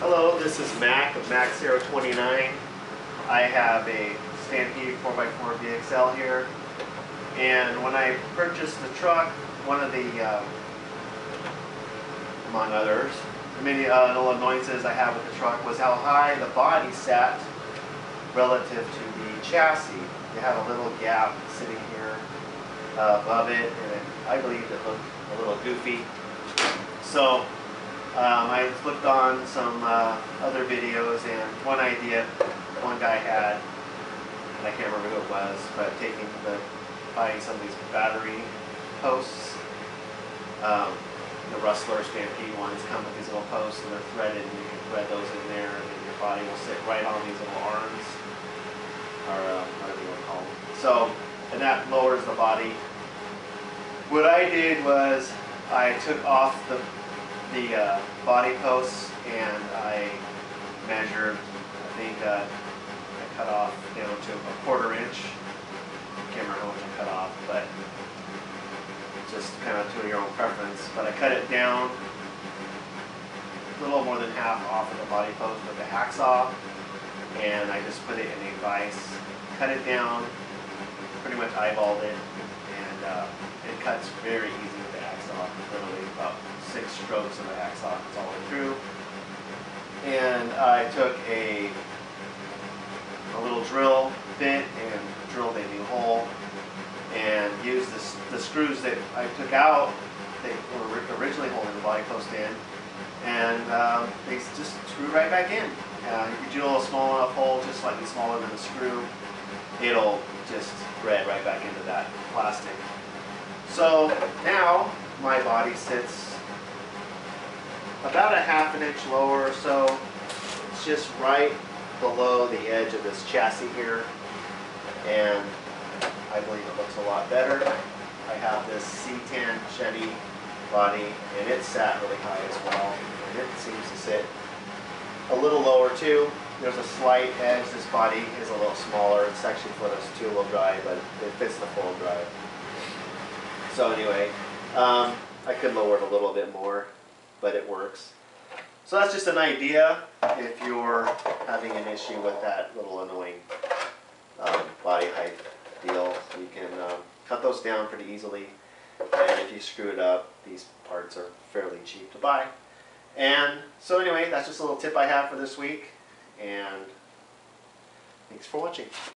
Hello, this is Mac of Mac029. I have a Stampede 4x4 VXL here, and when I purchased the truck, one of the, among others, many little annoyances I have with the truck was how high the body sat relative to the chassis. You have a little gap sitting here above it, and I believe it looked a little goofy. So I looked on some other videos, and one idea one guy had, and I can't remember who it was, but buying some of these battery posts. The Rustler Stampede ones come with these little posts, and they're threaded, and you can thread those in there, and then your body will sit right on these little arms, or whatever you want to call them. So, and that lowers the body. What I did was I took off the body posts, and I measured, I think I cut off down to a 1/4 inch. I can't remember how much I cut off, but just kind of to your own preference. But I cut it down a little more than half off of the body post with a hacksaw, and I just put it in a vise, cut it down, pretty much eyeballed it, and it cuts very easy with the hacksaw, literally about 6 strokes of a hacksaw cuts all the way through. And I took a little drill bit and drilled a new hole, and used the screws that I took out, they were originally holding the body post in, and they just screw right back in. If you drill a small enough hole, just slightly smaller than the screw, it'll just thread right back into that plastic. So now my body sits about a 1/2 inch lower or so. It's just right below the edge of this chassis here, and I believe it looks a lot better. I have this C10 Chevy body, and it sat really high as well, and it seems to sit a little lower too. There's a slight edge. This body is a little smaller. It's actually for this 2-wheel drive, but it fits the 4-wheel drive. So anyway, I could lower it a little bit more, but it works. So that's just an idea if you're having an issue with that little annoying body height deal. You can cut those down pretty easily, and if you screw it up, these parts are fairly cheap to buy. And so anyway, that's just a little tip I have for this week, and thanks for watching.